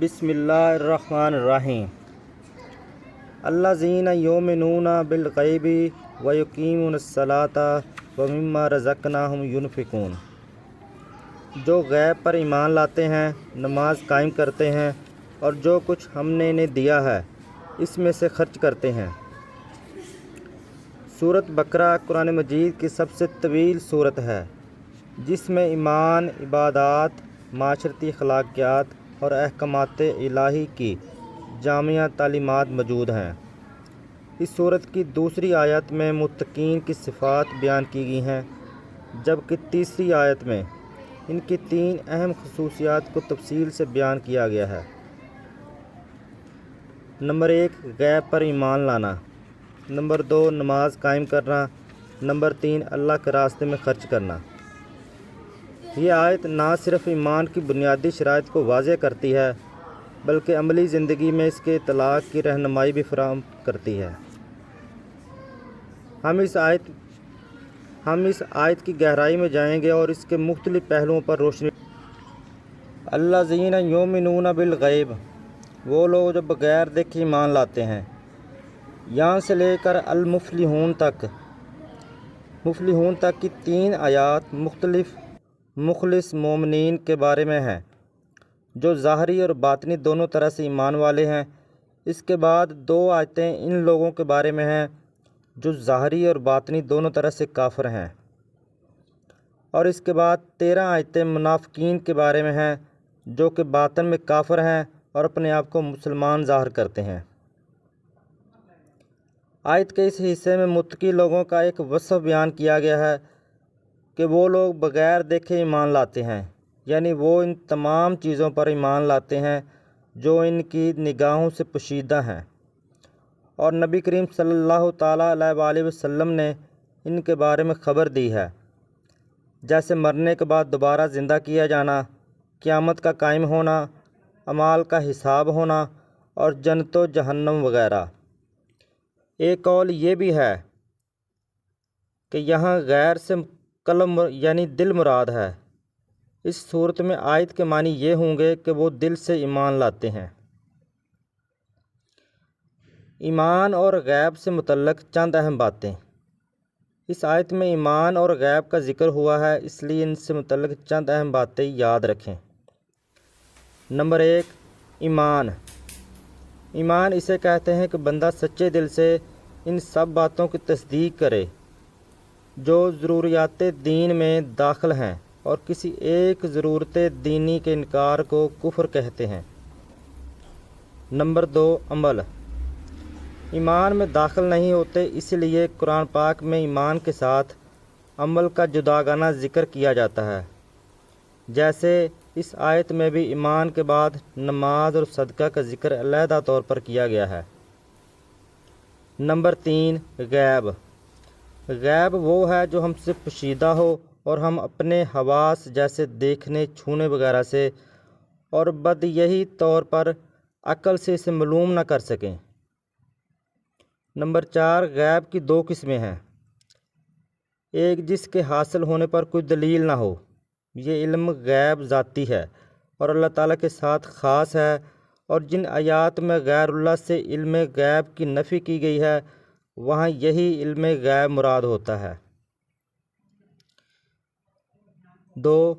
بسم اللہ الرحمن الرحیم۔ الذین یؤمنون بالغیب ویقیمون الصلاۃ ومما رزقناہم ینفقون، جو غیب پر ایمان لاتے ہیں، نماز قائم کرتے ہیں اور جو کچھ ہم نے انہیں دیا ہے اس میں سے خرچ کرتے ہیں۔ سورۃ بقرہ قرآن مجید کی سب سے طویل سورت ہے، جس میں ایمان، عبادات، معاشرتی اخلاقیات اور احکامات الہی کی جامع تعلیمات موجود ہیں۔ اس سورت کی دوسری آیت میں متقین کی صفات بیان کی گئی ہیں، جبکہ تیسری آیت میں ان کی 3 اہم خصوصیات کو تفصیل سے بیان کیا گیا ہے۔ نمبر 1، غیب پر ایمان لانا۔ نمبر 2، نماز قائم کرنا۔ نمبر 3، اللہ کے راستے میں خرچ کرنا۔ یہ آیت نہ صرف ایمان کی بنیادی شرائط کو واضح کرتی ہے، بلکہ عملی زندگی میں اس کے اطلاق کی رہنمائی بھی فراہم کرتی ہے۔ ہم اس آیت کی گہرائی میں جائیں گے اور اس کے مختلف پہلوؤں پر روشنی۔ الذین یؤمنون بالغیب، وہ لوگ جو بغیر دیکھے ایمان لاتے ہیں۔ یہاں سے لے کر المفلحون تک کی 3 آیات مخلص مومنین کے بارے میں ہیں، جو ظاہری اور باطنی دونوں طرح سے ایمان والے ہیں۔ اس کے بعد 2 آیتیں ان لوگوں کے بارے میں ہیں جو ظاہری اور باطنی دونوں طرح سے کافر ہیں، اور اس کے بعد 13 آیتیں منافقین کے بارے میں ہیں، جو کہ باطن میں کافر ہیں اور اپنے آپ کو مسلمان ظاہر کرتے ہیں۔ آیت کے اس حصے میں متقی لوگوں کا ایک وصف بیان کیا گیا ہے کہ وہ لوگ بغیر دیکھے ایمان لاتے ہیں، یعنی وہ ان تمام چیزوں پر ایمان لاتے ہیں جو ان کی نگاہوں سے پوشیدہ ہیں، اور نبی کریم صلی اللہ تعالیٰ علیہ وآلہ وسلم نے ان کے بارے میں خبر دی ہے، جیسے مرنے کے بعد دوبارہ زندہ کیا جانا، قیامت کا قائم ہونا، اعمال کا حساب ہونا اور جنت و جہنم وغیرہ۔ ایک قول یہ بھی ہے کہ یہاں غیر سے قلب یعنی دل مراد ہے۔ اس صورت میں آیت کے معنی یہ ہوں گے کہ وہ دل سے ایمان لاتے ہیں۔ ایمان اور غیب سے متعلق چند اہم باتیں۔ اس آیت میں ایمان اور غیب کا ذکر ہوا ہے، اس لیے ان سے متعلق چند اہم باتیں یاد رکھیں۔ نمبر 1، ایمان اسے کہتے ہیں کہ بندہ سچے دل سے ان سب باتوں کی تصدیق کرے جو ضروریات دین میں داخل ہیں، اور کسی ایک ضرورت دینی کے انکار کو کفر کہتے ہیں۔ نمبر 2، عمل ایمان میں داخل نہیں ہوتے، اس لیے قرآن پاک میں ایمان کے ساتھ عمل کا جداگانہ ذکر کیا جاتا ہے، جیسے اس آیت میں بھی ایمان کے بعد نماز اور صدقہ کا ذکر علیحدہ طور پر کیا گیا ہے۔ نمبر 3، غیب وہ ہے جو ہم سے پوشیدہ ہو اور ہم اپنے حواس جیسے دیکھنے، چھونے وغیرہ سے اور بدیہی طور پر عقل سے اسے معلوم نہ کر سکیں۔ نمبر 4، غیب کی 2 قسمیں ہیں۔ ایک جس کے حاصل ہونے پر کوئی دلیل نہ ہو، یہ علم غیب ذاتی ہے اور اللہ تعالیٰ کے ساتھ خاص ہے، اور جن آیات میں غیر اللہ سے علم غیب کی نفی کی گئی ہے وہاں یہی علم غیب مراد ہوتا ہے۔ 2،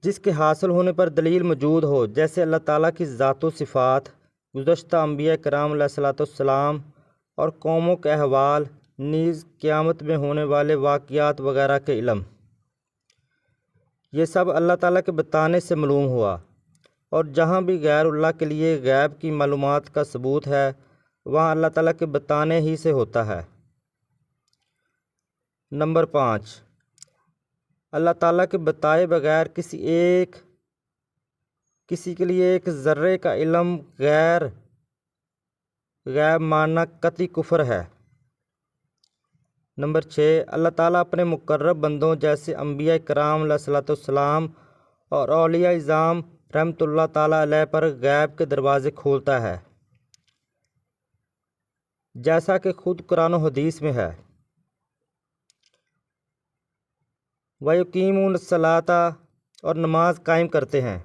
جس کے حاصل ہونے پر دلیل موجود ہو، جیسے اللہ تعالیٰ کی ذات و صفات، گزشتہ انبیاء کرام علیہ السلام اور قوموں کے احوال، نیز قیامت میں ہونے والے واقعات وغیرہ کے علم۔ یہ سب اللہ تعالیٰ کے بتانے سے معلوم ہوا، اور جہاں بھی غیر اللہ کے لیے غیب کی معلومات کا ثبوت ہے وہاں اللہ تعالیٰ کے بتانے ہی سے ہوتا ہے۔ نمبر 5، اللہ تعالیٰ کے بتائے بغیر کسی کے لیے ایک ذرے کا علم غیب ماننا قطعی کفر ہے۔ نمبر 6، اللہ تعالیٰ اپنے مقرب بندوں جیسے انبیاء کرام علیہ السلام اور اولیاء اعظام رحمۃ اللہ تعالیٰ علیہ پر غیب کے دروازے کھولتا ہے، جیسا کہ خود قرآن و حدیث میں ہے۔ وَيُقِيمُونَ الصَّلَاةَ، اور نماز قائم کرتے ہیں۔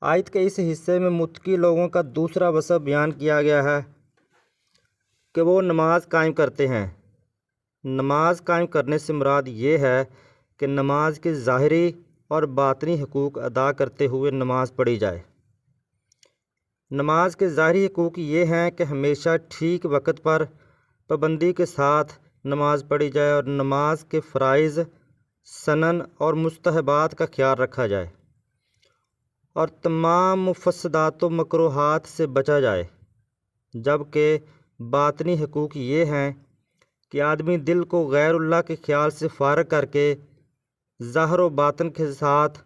آیت کے اس حصے میں متقی لوگوں کا دوسرا وصف بیان کیا گیا ہے کہ وہ نماز قائم کرتے ہیں۔ نماز قائم کرنے سے مراد یہ ہے کہ نماز کے ظاہری اور باطنی حقوق ادا کرتے ہوئے نماز پڑھی جائے۔ نماز کے ظاہری حقوق یہ ہیں کہ ہمیشہ ٹھیک وقت پر پابندی کے ساتھ نماز پڑھی جائے اور نماز کے فرائض، سنن اور مستحبات کا خیال رکھا جائے اور تمام مفسدات و مکروہات سے بچا جائے، جبکہ باطنی حقوق یہ ہیں کہ آدمی دل کو غیر اللہ کے خیال سے فارغ کر کے ظاہر و باطن کے ساتھ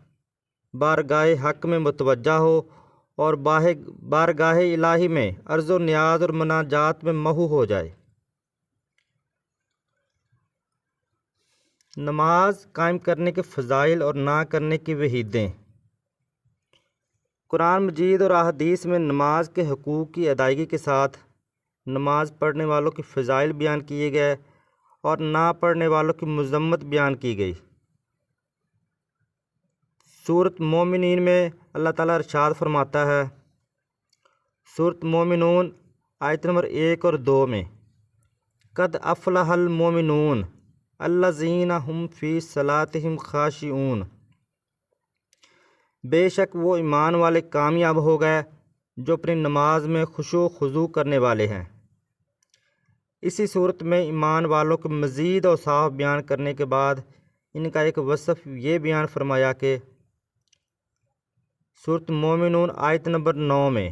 بارگاہ حق میں متوجہ ہو اور بارگاہ الہی میں عرض و نیاز اور مناجات میں محو ہو جائے۔ نماز قائم کرنے کے فضائل اور نہ کرنے کی وعیدیں۔ قرآن مجید اور احادیث میں نماز کے حقوق کی ادائیگی کے ساتھ نماز پڑھنے والوں کے فضائل بیان کیے گئے اور نہ پڑھنے والوں کی مذمت بیان کی گئی۔ سورۃ مومنین میں اللہ تعالیٰ ارشاد فرماتا ہے، سورۃ مومنون آیت نمبر 1 اور 2 میں، قد افلح المومنون الذین هم فی صلاتہم خاشعون، بے شک وہ ایمان والے کامیاب ہو گئے جو اپنی نماز میں خشوع و خضوع کرنے والے ہیں۔ اسی صورت میں ایمان والوں کے مزید اوصاف بیان کرنے کے بعد ان کا ایک وصف یہ بیان فرمایا کہ سورۃ مومنون آیت نمبر 9 میں،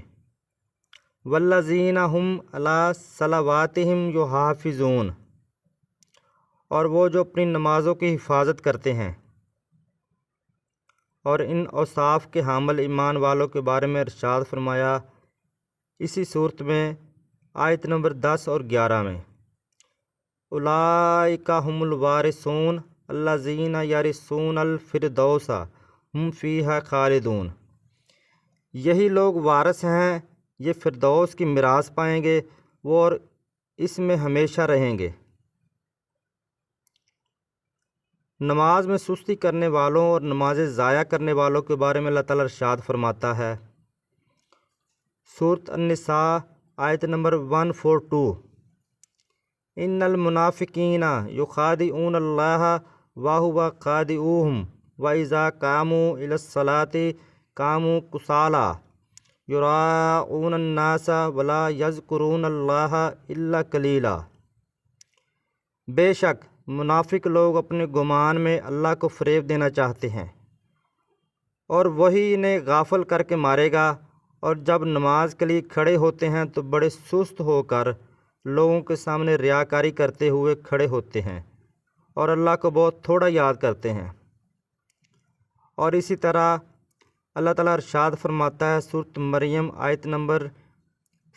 والذین هم علی صلواتہم یحافظون، اور وہ جو اپنی نمازوں کی حفاظت کرتے ہیں۔ اور ان اوصاف کے حامل ایمان والوں کے بارے میں ارشاد فرمایا اسی صورت میں آیت نمبر 10 اور 11 میں، اولئک هم الوارثون الذین یرثون الفردوس هم فیہا خالدون، یہی لوگ وارث ہیں، یہ فردوس کی میراث پائیں گے، وہ اور اس میں ہمیشہ رہیں گے۔ نماز میں سستی کرنے والوں اور نماز ضائع کرنے والوں کے بارے میں اللہ تعالیٰ ارشاد فرماتا ہے، سورۃ النساء آیت نمبر 142، ان المنافقین یخادعون اللہ وہو خادعوہم واذا قاموا الی الصلاۃ قاموا کسالی یراؤون الناس ولا یذکرون اللہ الا قلیلا، بے شک منافق لوگ اپنے گمان میں اللہ کو فریب دینا چاہتے ہیں اور وہی انہیں غافل کر کے مارے گا، اور جب نماز کے لیے کھڑے ہوتے ہیں تو بڑے سست ہو کر لوگوں کے سامنے ریاکاری کرتے ہوئے کھڑے ہوتے ہیں اور اللہ کو بہت تھوڑا یاد کرتے ہیں۔ اور اسی طرح اللہ تعالیٰ ارشاد فرماتا ہے سورۃ مریم آیت نمبر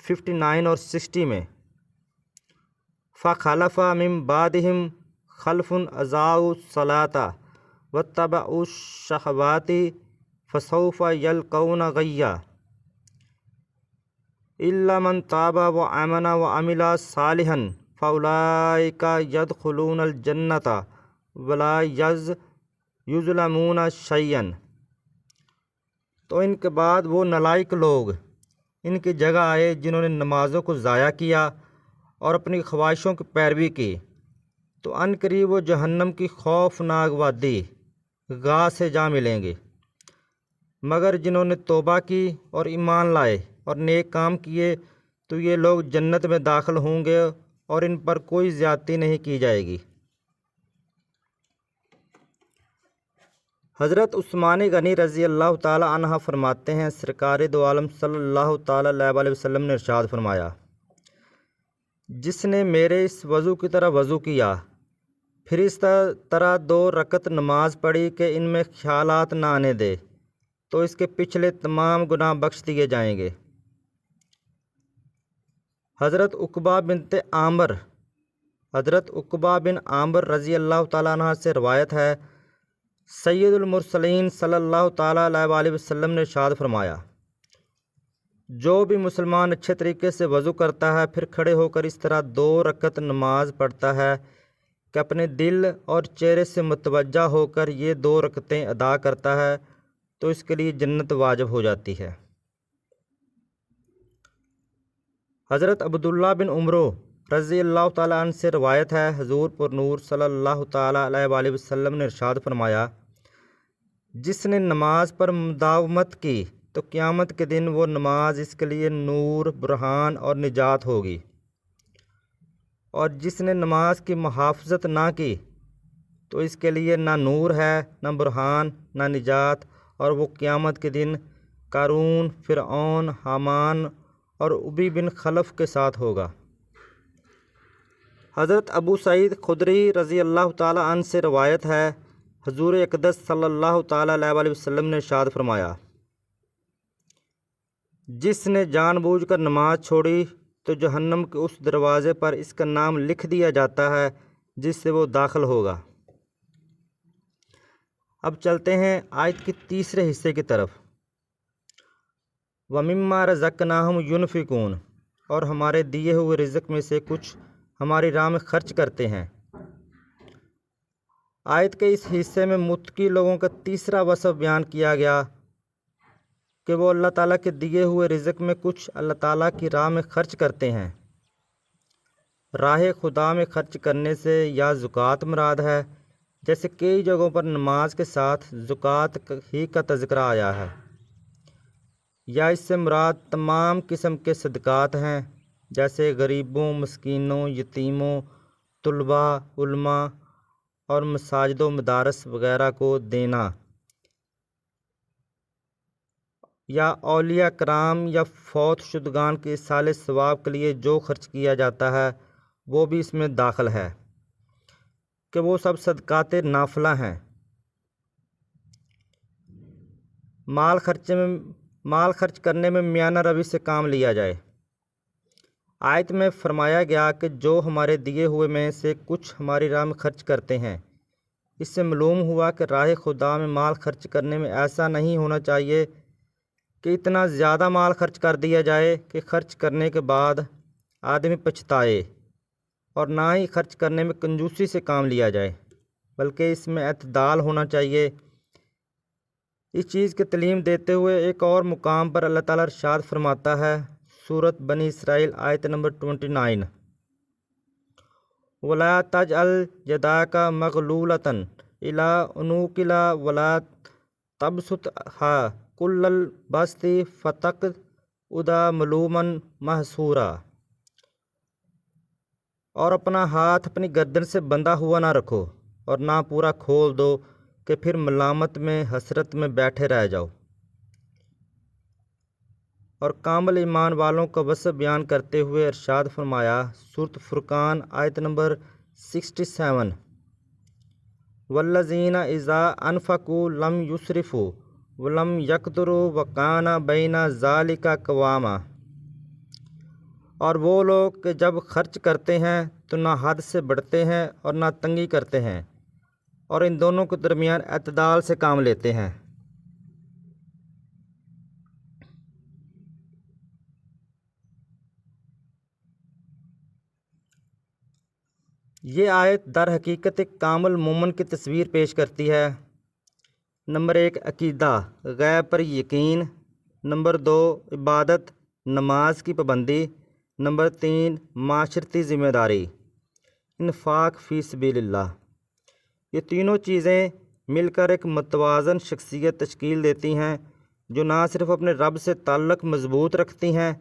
59 اور 60 میں، فَخَلَفَ مِن بَعْدِهِمْ خَلْفٌ أَضَاعُوا الصَّلَاةَ وَاتَّبَعُوا الشَّهَوَاتِ فَسَوْفَ يَلْقَوْنَ غَيًّا إِلَّا مَن تَابَ وَآمَنَ وَعَمِلَ صَالِحًا فَأُولَئِكَ يَدْخُلُونَ الْجَنَّةَ وَلَا يُظْلَمُونَ شَيْئًا، تو ان کے بعد وہ نالائق لوگ ان کی جگہ آئے جنہوں نے نمازوں کو ضائع کیا اور اپنی خواہشوں کی پیروی کی، تو ان قریب وہ جہنم کی خوفناک وادی گاہ سے جا ملیں گے، مگر جنہوں نے توبہ کی اور ایمان لائے اور نیک کام کیے تو یہ لوگ جنت میں داخل ہوں گے اور ان پر کوئی زیادتی نہیں کی جائے گی۔ حضرت عثمان غنی رضی اللہ تعالی عنہ فرماتے ہیں، سرکار دو عالم صلی اللہ تعالی علیہ وسلم نے ارشاد فرمایا، جس نے میرے اس وضو کی طرح وضو کیا پھر اس طرح 2 رکعت نماز پڑھی کہ ان میں خیالات نہ آنے دے تو اس کے پچھلے تمام گناہ بخش دیے جائیں گے۔ حضرت عقبہ بن عامر رضی اللہ تعالیٰ عنہ سے روایت ہے، سید المرسلین صلی اللہ تعالیٰ علیہ وآلہ وسلم نے ارشاد فرمایا، جو بھی مسلمان اچھے طریقے سے وضو کرتا ہے پھر کھڑے ہو کر اس طرح 2 رکعت نماز پڑھتا ہے کہ اپنے دل اور چہرے سے متوجہ ہو کر یہ 2 رکعتیں ادا کرتا ہے، تو اس کے لیے جنت واجب ہو جاتی ہے۔ حضرت عبداللہ بن عمر رضی اللہ تعالیٰ عنہ سے روایت ہے، حضور پر نور صلی اللہ تعالیٰ علیہ وآلہ وسلم نے ارشاد فرمایا، جس نے نماز پر مداومت کی تو قیامت کے دن وہ نماز اس کے لیے نور، برہان اور نجات ہوگی، اور جس نے نماز کی محافظت نہ کی تو اس کے لیے نہ نور ہے، نہ برہان، نہ نجات، اور وہ قیامت کے دن قارون، فرعون، حامان اور ابی بن خلف کے ساتھ ہوگا۔ حضرت ابو سعید خدری رضی اللہ تعالیٰ عنہ سے روایت ہے، حضور اقدس صلی اللہ تعالیٰ علیہ وآلہ وسلم نے ارشاد فرمایا، جس نے جان بوجھ کر نماز چھوڑی تو جہنم کے اس دروازے پر اس کا نام لکھ دیا جاتا ہے جس سے وہ داخل ہوگا۔ اب چلتے ہیں آیت کے تیسرے حصے کی طرف۔ وَمِمَّا رَزَقْنَاهُمْ يُنْفِقُونَ، اور ہمارے دیے ہوئے رزق میں سے کچھ ہماری راہ میں خرچ کرتے ہیں۔ آیت کے اس حصے میں متقی لوگوں کا تیسرا وصف بیان کیا گیا کہ وہ اللہ تعالیٰ کے دیے ہوئے رزق میں کچھ اللہ تعالیٰ کی راہ میں خرچ کرتے ہیں۔ راہ خدا میں خرچ کرنے سے یا زکوٰۃ مراد ہے، جیسے کئی جگہوں پر نماز کے ساتھ زکوٰۃ ہی کا تذکرہ آیا ہے، یا اس سے مراد تمام قسم کے صدقات ہیں، جیسے غریبوں، مسکینوں، یتیموں، طلباء، علماء اور مساجد و مدارس وغیرہ کو دینا، یا اولیاء کرام یا فوت شدگان کے ایصال ثواب کے لیے جو خرچ کیا جاتا ہے وہ بھی اس میں داخل ہے کہ وہ سب صدقات نافلہ ہیں۔ مال خرچ کرنے میں میانہ روی سے کام لیا جائے۔ آیت میں فرمایا گیا کہ جو ہمارے دیے ہوئے میں سے کچھ ہماری راہ میں خرچ کرتے ہیں، اس سے معلوم ہوا کہ راہ خدا میں مال خرچ کرنے میں ایسا نہیں ہونا چاہیے کہ اتنا زیادہ مال خرچ کر دیا جائے کہ خرچ کرنے کے بعد آدمی پچھتائے، اور نہ ہی خرچ کرنے میں کنجوسی سے کام لیا جائے، بلکہ اس میں اعتدال ہونا چاہیے۔ اس چیز کی تعلیم دیتے ہوئے ایک اور مقام پر اللہ تعالیٰ ارشاد فرماتا ہے، سورۃ بنی اسرائیل آیت نمبر 29، وَلَا تَجْعَلْ يَدَاكَ مَغْلُولَةً إِلَىٰ عُنُوقِكَ وَلَا تَبْسُطْهَا كُلَّ الْبَسْطِ فَتَقْعُدَ مَلُومًا مَحْسُورًا، اور اپنا ہاتھ اپنی گردن سے بندھا ہوا نہ رکھو، اور نہ پورا کھول دو کہ پھر ملامت میں حسرت میں بیٹھے رہ جاؤ۔ اور کامل ایمان والوں کا وصف بیان کرتے ہوئے ارشاد فرمایا، سورۃ فرقان آیت نمبر 67، وَالَّذِينَ إِذَا أَنفَقُوا لَمْ يُسْرِفُوا وَلَمْ يَقْتُرُوا وَكَانَ بَيْنَ ذَلِكَ قَوَامًا، اور وہ لوگ کہ جب خرچ کرتے ہیں تو نہ حد سے بڑھتے ہیں اور نہ تنگی کرتے ہیں، اور ان دونوں کے درمیان اعتدال سے کام لیتے ہیں۔ یہ آیت در حقیقت ایک کامل مومن کی تصویر پیش کرتی ہے۔ نمبر 1 عقیدہ، غیب پر یقین۔ نمبر 2 عبادت، نماز کی پابندی۔ نمبر 3 معاشرتی ذمہ داری، انفاق فی سبیل اللہ۔ یہ تینوں چیزیں مل کر ایک متوازن شخصیت تشکیل دیتی ہیں جو نہ صرف اپنے رب سے تعلق مضبوط رکھتی ہیں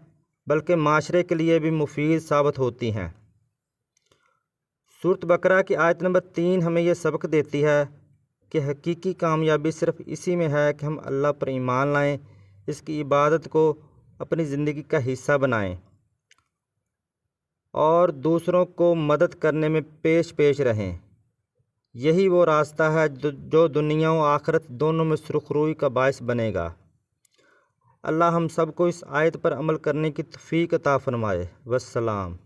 بلکہ معاشرے کے لیے بھی مفید ثابت ہوتی ہیں۔ سورۃ بقرہ کی آیت نمبر 3 ہمیں یہ سبق دیتی ہے کہ حقیقی کامیابی صرف اسی میں ہے کہ ہم اللہ پر ایمان لائیں، اس کی عبادت کو اپنی زندگی کا حصہ بنائیں، اور دوسروں کو مدد کرنے میں پیش رہیں۔ یہی وہ راستہ ہے جو دنیا و آخرت دونوں میں سرخروئی کا باعث بنے گا۔ اللہ ہم سب کو اس آیت پر عمل کرنے کی توفیق عطا فرمائے۔ والسلام۔